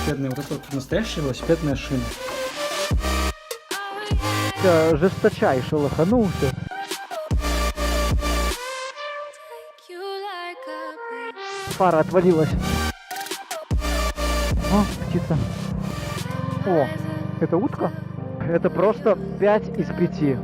велосипедные. Вот это вот настоящая велосипедная шина. Жесточайше лоханулся. Фара отвалилась. О, птица. О, это утка? Это просто 5 из 5.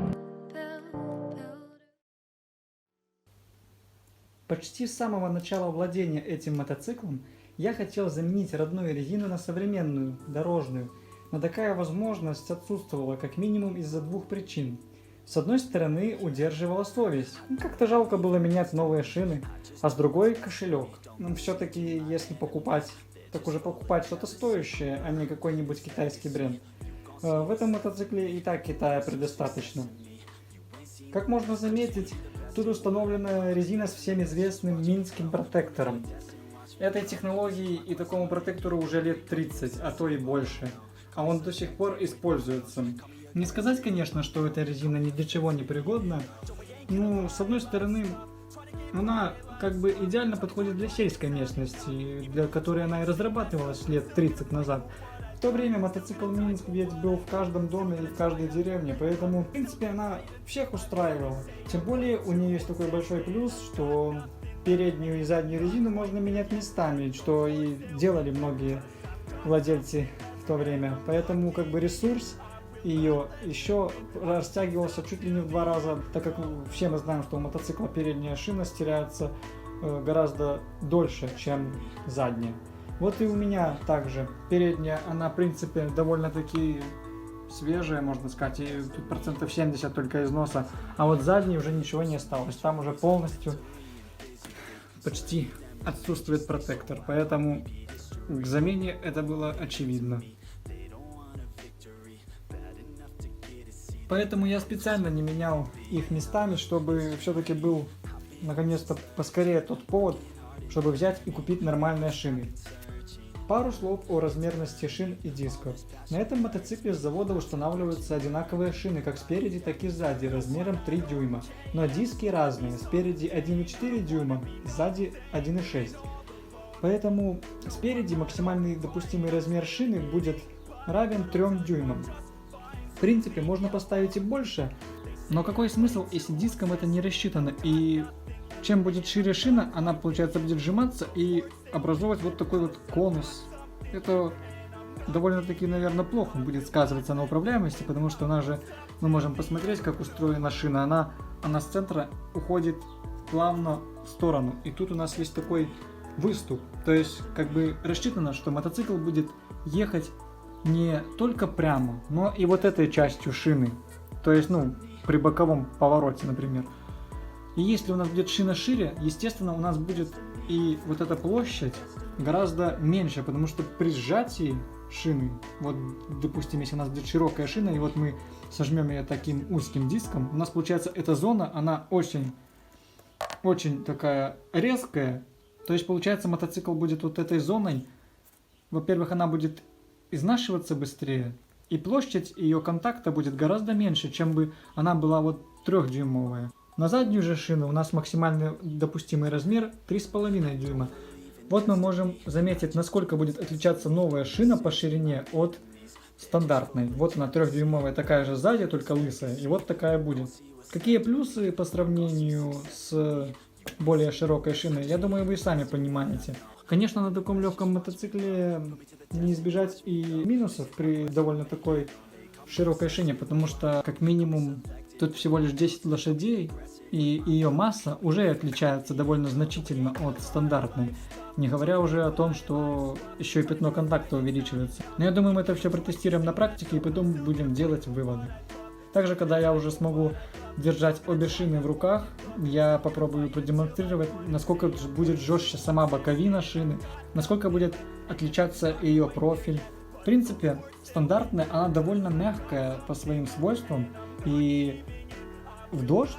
Почти с самого начала владения этим мотоциклом я хотел заменить родную резину на современную, дорожную, но такая возможность отсутствовала как минимум из-за двух причин. С одной стороны, удерживала совесть, как-то жалко было менять новые шины, а с другой кошелек. Все-таки если покупать, так уже покупать что-то стоящее, а не какой-нибудь китайский бренд. В этом мотоцикле и так Китая предостаточно. Как можно заметить, тут установлена резина с всем известным минским протектором. Этой технологии и такому протектору уже лет 30, а то и больше. А он до сих пор используется. Не сказать, конечно, что эта резина ни для чего не пригодна. Ну, с одной стороны, она как бы идеально подходит для сельской местности, для которой она и разрабатывалась лет 30 назад. В то время мотоцикл Минск ведь был в каждом доме и в каждой деревне, поэтому, в принципе, она всех устраивала. Тем более, у нее есть такой большой плюс, что переднюю и заднюю резину можно менять местами, что и делали многие владельцы в то время. Поэтому, как бы, ресурс ее еще растягивался чуть ли не в 2 раза, так как все мы знаем, что у мотоцикла передняя шина стирается гораздо дольше, чем задняя. Вот и у меня также. Передняя, она в принципе довольно-таки свежая, можно сказать, и тут 70% только износа, а вот задней уже ничего не осталось, там уже полностью почти отсутствует протектор, поэтому к замене это было очевидно. Поэтому я специально не менял их местами, чтобы все-таки был наконец-то поскорее тот повод, чтобы взять и купить нормальные шины. Пару слов о размерности шин и дисков. На этом мотоцикле с завода устанавливаются одинаковые шины как спереди, так и сзади, размером 3 дюйма. Но диски разные, спереди 1,4 дюйма, сзади 1,6. Поэтому спереди максимальный допустимый размер шины будет равен 3 дюймам. В принципе, можно поставить и больше, но какой смысл, если диском это не рассчитано, и чем будет шире шина, она, получается, будет сжиматься и образовывать вот такой вот конус. Это довольно-таки, наверное, плохо будет сказываться на управляемости, потому что у нас же, мы можем посмотреть, как устроена шина, она с центра уходит плавно в сторону, и тут у нас есть такой выступ, то есть как бы рассчитано, что мотоцикл будет ехать не только прямо, но и вот этой частью шины, то есть, при боковом повороте, например. И если у нас будет шина шире, естественно, у нас будет и вот эта площадь гораздо меньше, потому что при сжатии шины, вот, допустим, если у нас будет широкая шина, и вот мы сожмем ее таким узким диском, у нас получается эта зона, она очень такая резкая, то есть получается мотоцикл будет вот этой зоной, во-первых, она будет изнашиваться быстрее, и площадь ее контакта будет гораздо меньше, чем бы она была вот 3-дюймовая. На заднюю же шину у нас максимальный допустимый размер 3,5 дюйма. Вот мы можем заметить, насколько будет отличаться новая шина по ширине от стандартной. Вот она 3-дюймовая, такая же сзади, только лысая, и вот такая будет. Какие плюсы по сравнению с более широкой шиной, я думаю, вы сами понимаете. Конечно, на таком легком мотоцикле не избежать и минусов при довольно такой широкой шине, потому что как минимум тут всего лишь 10 лошадей, и ее масса уже отличается довольно значительно от стандартной, не говоря уже о том, что еще и пятно контакта увеличивается. Но я думаю, мы это все протестируем на практике и потом будем делать выводы. Также, когда я уже смогу держать обе шины в руках, я попробую продемонстрировать, насколько будет жестче сама боковина шины, насколько будет отличаться ее профиль. В принципе, стандартная, она довольно мягкая по своим свойствам, и в дождь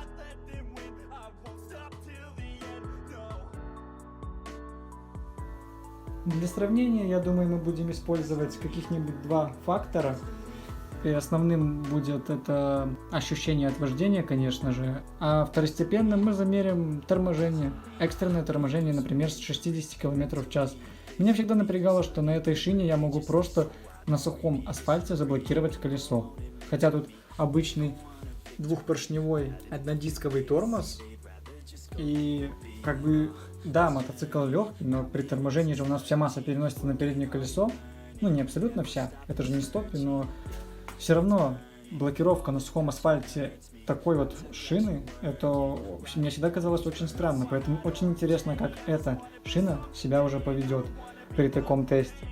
для сравнения, я думаю, мы будем использовать каких-нибудь 2 фактора. И основным будет это ощущение от вождения, конечно же, а второстепенным мы замерим торможение, экстренное торможение, например, с 60 км в час. Меня всегда напрягало, что на этой шине я могу просто на сухом асфальте заблокировать колесо. Хотя тут обычный двухпоршневой однодисковый тормоз. И как бы, да, мотоцикл легкий, но при торможении же у нас вся масса переносится на переднее колесо. Ну, не абсолютно вся, это же не стопи, но все равно блокировка на сухом асфальте такой вот шины, это мне всегда казалось очень странно, поэтому очень интересно, как эта шина себя уже поведет при таком тесте.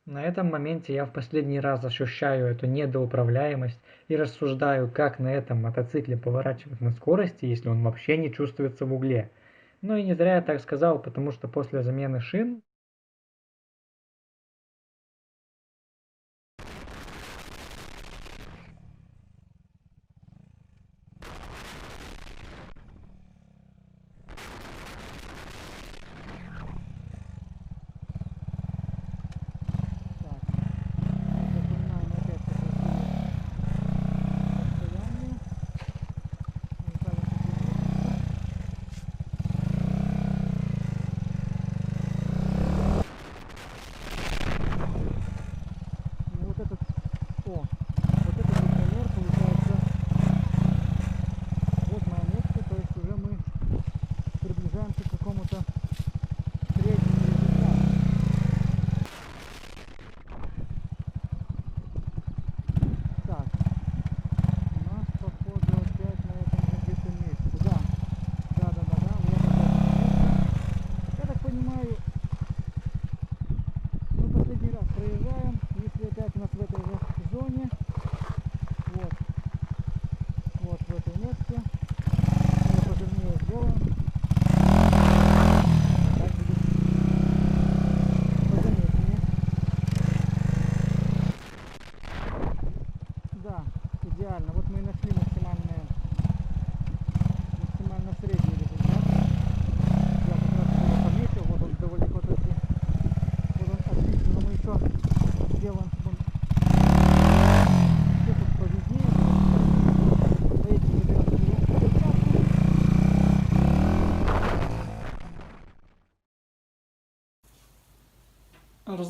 На этом моменте я в последний раз ощущаю эту недоуправляемость и рассуждаю, как на этом мотоцикле поворачивать на скорости, если он вообще не чувствуется в угле. Ну и не зря я так сказал, потому что после замены шин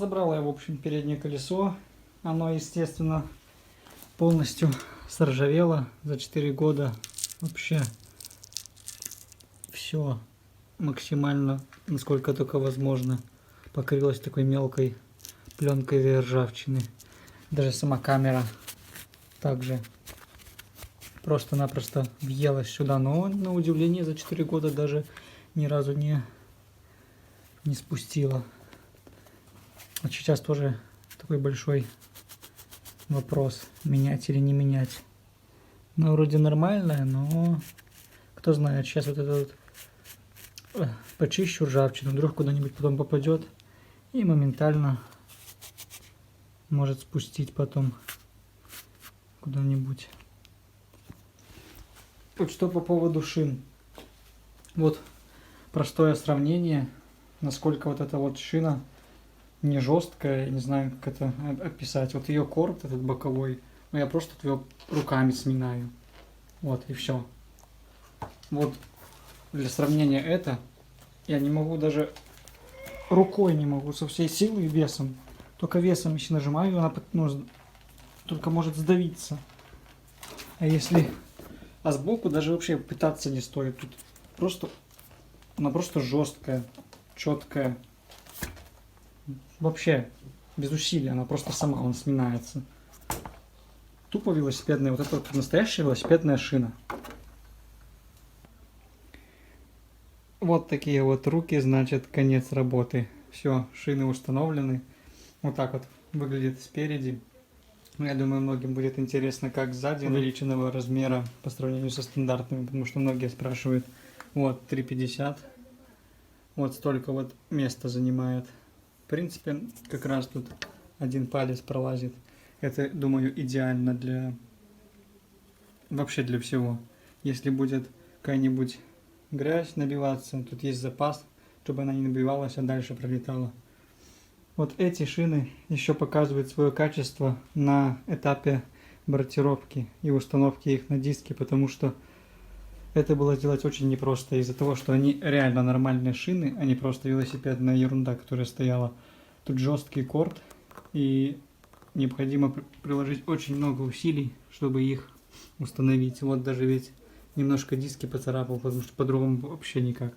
разобрал я, в общем, переднее колесо. Оно, естественно, полностью сржавело за 4 года. Вообще все максимально, насколько только возможно, покрылось такой мелкой пленкой ржавчины. Даже сама камера также просто-напросто въелась сюда. Но на удивление за 4 года даже ни разу не спустила. А сейчас тоже такой большой вопрос, менять или не менять. Ну, вроде нормальная, но кто знает, сейчас вот это вот почищу ржавчину, вдруг куда-нибудь потом попадет и моментально может спустить потом куда-нибудь. Вот что по поводу шин. Вот простое сравнение, насколько вот эта вот шина не жесткая, я не знаю, как это описать. Вот ее корпус этот боковой, но я просто его руками сминаю. Вот и все. Вот для сравнения это я не могу даже рукой не могу со всей силой и весом. Только весом, если нажимаю, она только может сдавиться. А сбоку даже вообще пытаться не стоит. Тут она просто жесткая, четкая. Вообще без усилий, она просто сама сминается. Тупо велосипедная, вот это вот настоящая велосипедная шина. Вот такие вот руки, значит, конец работы. Все, шины установлены. Вот так вот выглядит спереди. Я думаю, многим будет интересно, как сзади увеличенного размера по сравнению со стандартными, потому что многие спрашивают, вот 3,50, вот столько вот места занимает. В принципе, как раз тут один палец пролазит. Это, думаю, идеально вообще для всего. Если будет какая-нибудь грязь набиваться, тут есть запас чтобы она не набивалась, а дальше пролетала. Вот эти шины еще показывают свое качество на этапе бортировки и установки их на диски, потому что это было сделать очень непросто из-за того, что они реально нормальные шины, а не просто велосипедная ерунда, которая стояла. Тут жесткий корд, и необходимо приложить очень много усилий, чтобы их установить. Вот даже ведь немножко диски поцарапал, потому что по-другому вообще никак.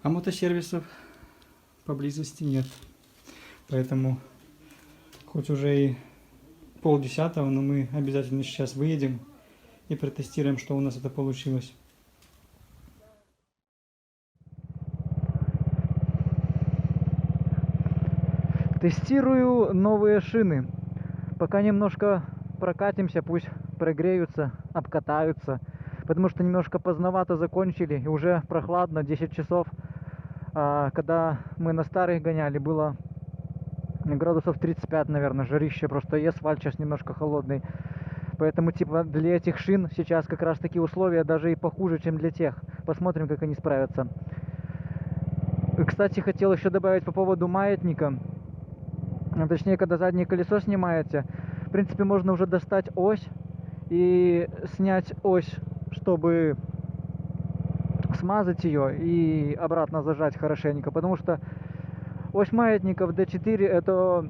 А мотосервисов поблизости нет. Поэтому, хоть уже и 9:30, но мы обязательно сейчас выедем и протестируем, что у нас это получилось. Тестирую новые шины. Пока немножко прокатимся, пусть прогреются, обкатаются. Потому что немножко поздновато закончили, и уже прохладно, 10 часов. А когда мы на старых гоняли, было градусов 35, наверное, жарище. Просто и асфальт сейчас немножко холодный. Поэтому, типа, для этих шин сейчас как раз такие условия даже и похуже, чем для тех. Посмотрим, как они справятся. Кстати, хотел еще добавить по поводу маятника. Точнее, когда заднее колесо снимаете, в принципе, можно уже достать ось и снять ось, чтобы смазать ее и обратно зажать хорошенько. Потому что ось маятника в D4 это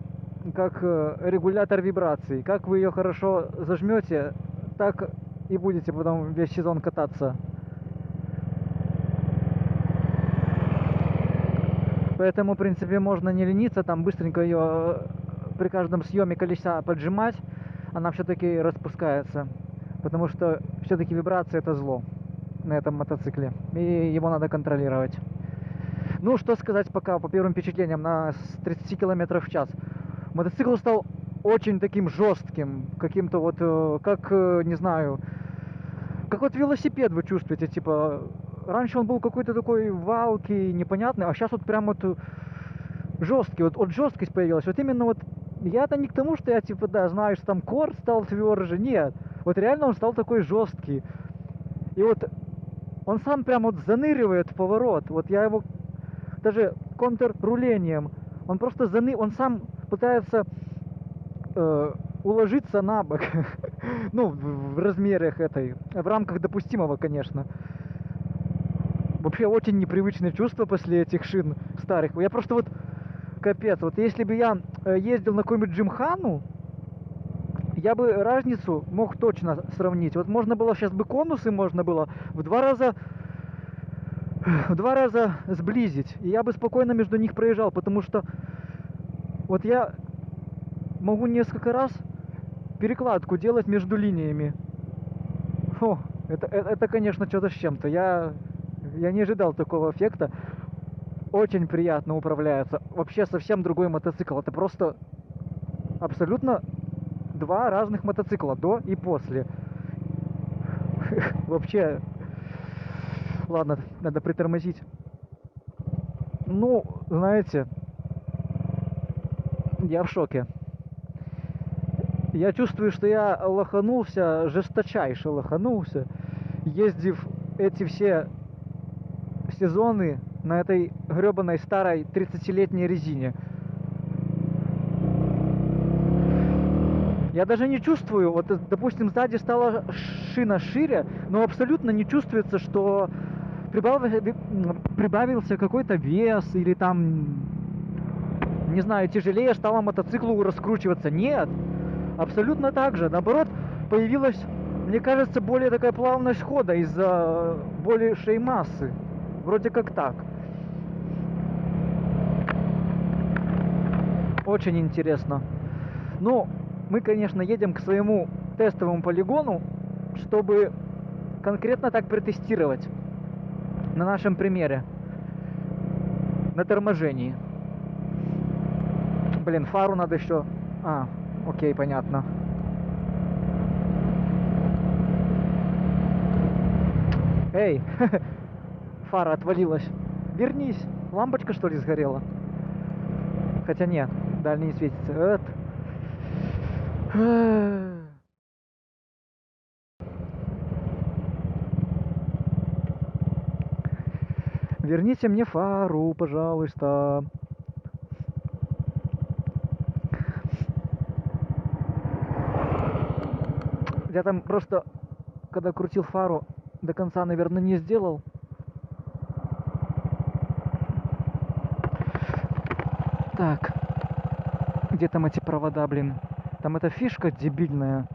как регулятор вибраций. Как вы ее хорошо зажмете, так и будете потом весь сезон кататься. Поэтому, в принципе, можно не лениться, там быстренько ее при каждом съеме колеса поджимать, она все-таки распускается. Потому что все-таки вибрация это зло на этом мотоцикле. И его надо контролировать. Ну, что сказать пока по первым впечатлениям на 30 км в час. Мотоцикл стал очень таким жестким, каким-то вот, как, не знаю, как вот велосипед вы чувствуете, типа, раньше он был какой-то такой валкий, непонятный, а сейчас вот прям вот жесткий, вот жесткость появилась, вот именно вот, я-то не к тому, что я, типа, да, знаю, что там корд стал тверже, нет, вот реально он стал такой жесткий, и вот он сам прям вот заныривает в поворот, вот я его даже контррулением, он просто он сам пытается уложиться на бок, ну, в размерах этой, в рамках допустимого, конечно. Вообще очень непривычное чувство после этих шин старых. Я просто вот, капец, вот если бы я ездил на какую-нибудь Джимхану, я бы разницу мог точно сравнить. Вот можно было, сейчас бы конусы можно было в два раза сблизить. И я бы спокойно между них проезжал, потому что вот я могу несколько раз перекладку делать между линиями. О, это конечно, что-то с чем-то. Я не ожидал такого эффекта. Очень приятно управляется. Вообще совсем другой мотоцикл. Это просто абсолютно два разных мотоцикла. До и после. Вообще... Ладно, надо притормозить. Ну, знаете, я в шоке. Я чувствую, что я лоханулся, жесточайше лоханулся, ездив эти все сезоны на этой гребаной старой 30-летней резине. Я даже не чувствую, вот, допустим, сзади стала шина шире, но абсолютно не чувствуется, что прибавился какой-то вес или там, не знаю, тяжелее стало мотоциклу раскручиваться. Нет, абсолютно так же. Наоборот, появилась, мне кажется, более такая плавность хода из-за большей массы. Вроде как так. Очень интересно. Ну, мы, конечно, едем к своему тестовому полигону, чтобы конкретно так протестировать на нашем примере, на торможении. Блин, фару надо еще... А, окей, понятно. Эй, фара отвалилась. Вернись. Лампочка, что ли, сгорела? Хотя нет, дальний не светится. Верните мне фару, пожалуйста. Я там просто, когда крутил фару, до конца, наверное, не сделал. Так. Где там эти провода, блин? Там эта фишка дебильная.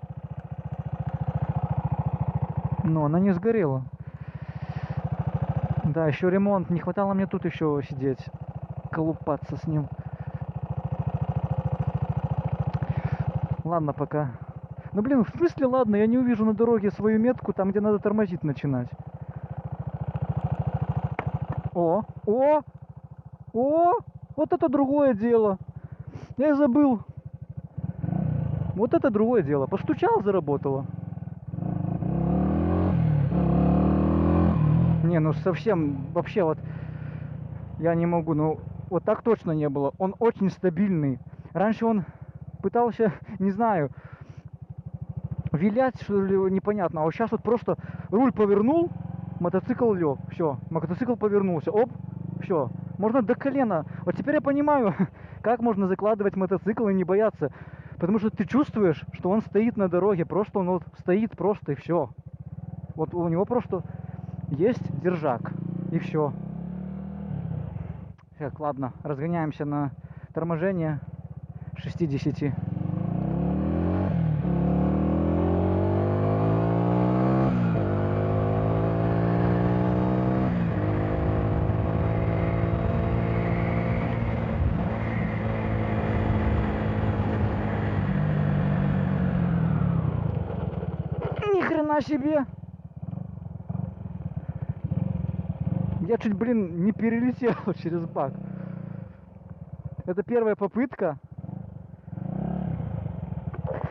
Но она не сгорела. Да, еще ремонт. Не хватало мне тут еще сидеть. Колупаться с ним. Ладно, пока. Ну, блин, в смысле, ладно, я не увижу на дороге свою метку, там, где надо тормозить начинать. О! О! О! Вот это другое дело. Я и забыл. Вот это другое дело. Постучал, заработало. Не, ну совсем, вообще вот, я не могу, ну вот так точно не было. Он очень стабильный. Раньше он пытался, не знаю, вилять, что ли, непонятно. А вот сейчас вот просто руль повернул, мотоцикл лег. Все, мотоцикл повернулся. Оп, все. Можно до колена. Вот теперь я понимаю, как можно закладывать мотоцикл и не бояться. Потому что ты чувствуешь, что он стоит на дороге. Просто он вот стоит просто и все. Вот у него просто есть держак. И все. Так, ладно, разгоняемся на торможение 60. Ни хрена себе! Я чуть, блин, не перелетел через бак. Это первая попытка.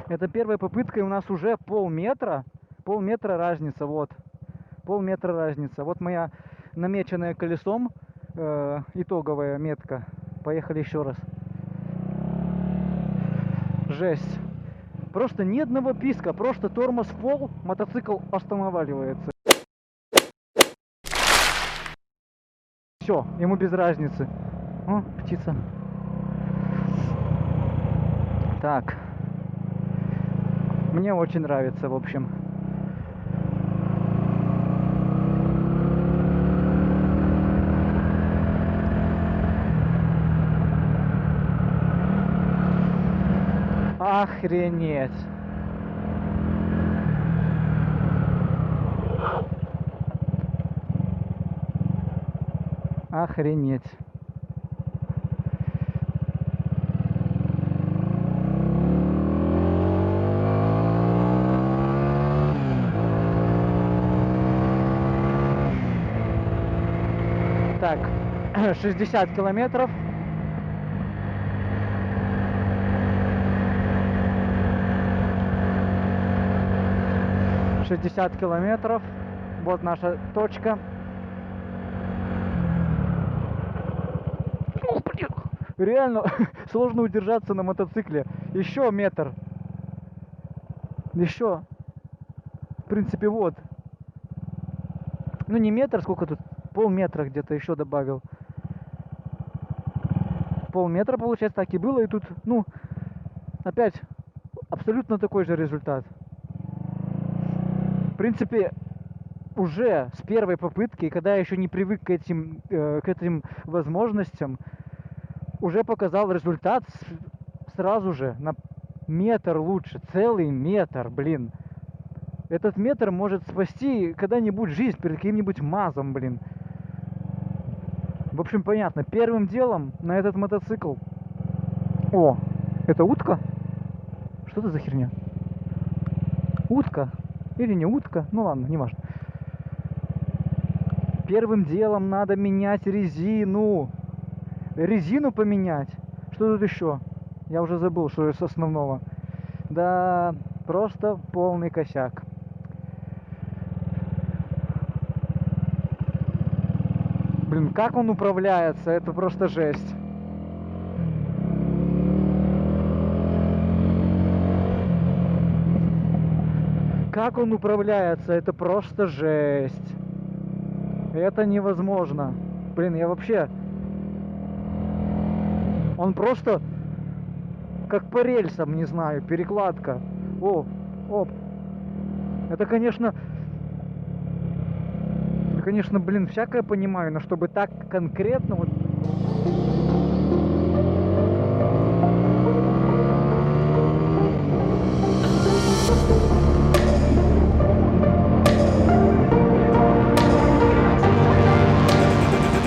Это первая попытка, и у нас уже полметра. Полметра разница, вот. Полметра разница. Вот моя намеченная колесом итоговая метка. Поехали еще раз. Жесть. Просто ни одного писка, просто тормоз в пол, мотоцикл останавливается. Все, ему без разницы. О, птица. Так. Мне очень нравится, в общем. Охренеть. Охренеть. Так, 60 километров. Вот наша точка. Реально сложно удержаться на мотоцикле. Еще метр. Еще. В принципе, вот. Ну не метр, сколько тут? Полметра где-то еще добавил. Полметра, получается, так и было. И тут, ну, опять абсолютно такой же результат. В принципе, уже с первой попытки, когда я еще не привык к этим возможностям, уже показал результат сразу же на метр лучше. Целый метр, блин. Этот метр может спасти когда-нибудь жизнь перед каким-нибудь МАЗом, блин. В общем, понятно. Первым делом на этот мотоцикл... О, это утка? Что это за херня? Утка? Или не утка? Ну ладно, не важно. Первым делом надо менять резину. Резину поменять. Что тут еще? Я уже забыл, что из основного. Да, просто полный косяк. Блин, как он управляется, это просто жесть. Как он управляется, это просто жесть. Это невозможно. Блин, я вообще... Он просто как по рельсам, не знаю, перекладка. О, оп. Это, конечно, блин, всякое понимаю, но чтобы так конкретно вот...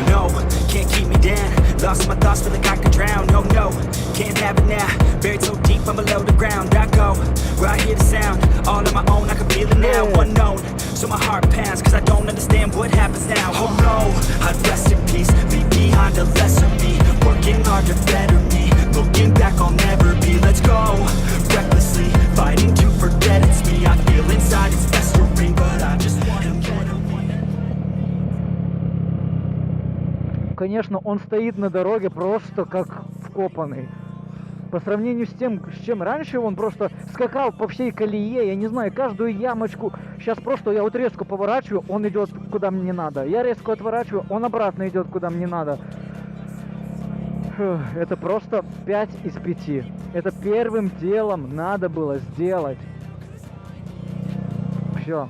No, can't keep me down. Lost my thoughts, feel like I could drown. No, no, can't have it now. Buried so deep, I'm below the ground. I go where I hear the sound. All on my own, I can feel it now. Yeah. Unknown, so my heart pounds. Cause I don't understand what happens now. Oh no, I'd rest in peace. Leave behind a lesser me. Working hard to better me. Looking back, I'll never be. Let's go recklessly, fighting to forget it's me. I feel inside it's festering, but I just wanna get away. Конечно, он стоит на дороге просто как вкопанный. По сравнению с тем, с чем раньше он просто скакал по всей колее, я не знаю, каждую ямочку. Сейчас просто я вот резко поворачиваю, он идет куда мне надо. Я резко отворачиваю, он обратно идет куда мне надо. Фух, это просто 5 из 5. Это первым делом надо было сделать. Все.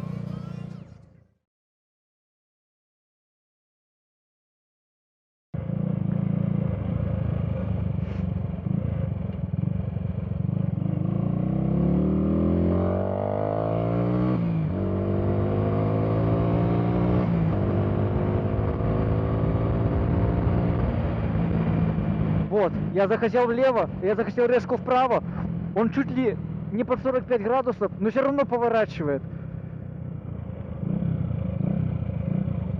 Вот, я захотел влево, я захотел резко вправо. Он чуть ли не под 45 градусов, но все равно поворачивает.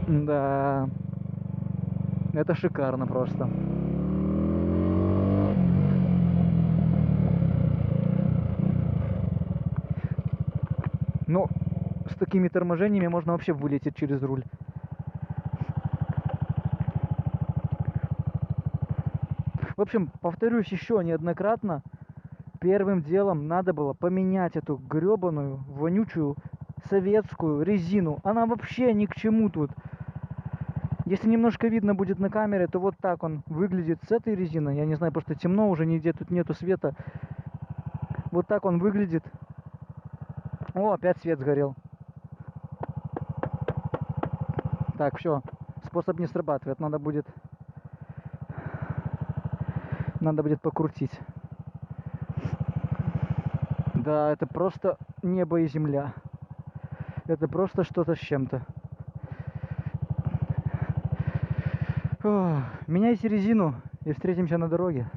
Да, это шикарно просто. Ну, с такими торможениями можно вообще вылететь через руль. В общем, повторюсь еще неоднократно, первым делом надо было поменять эту гребаную, вонючую советскую резину. Она вообще ни к чему тут. Если немножко видно будет на камере, то вот так он выглядит с этой резиной. Я не знаю, просто темно уже, нигде тут нету света. Вот так он выглядит. О, опять свет сгорел. Так, все, способ не срабатывает, надо будет покрутить. Да, это просто небо и земля. Это просто что-то с чем-то. Меняйте резину и встретимся на дороге.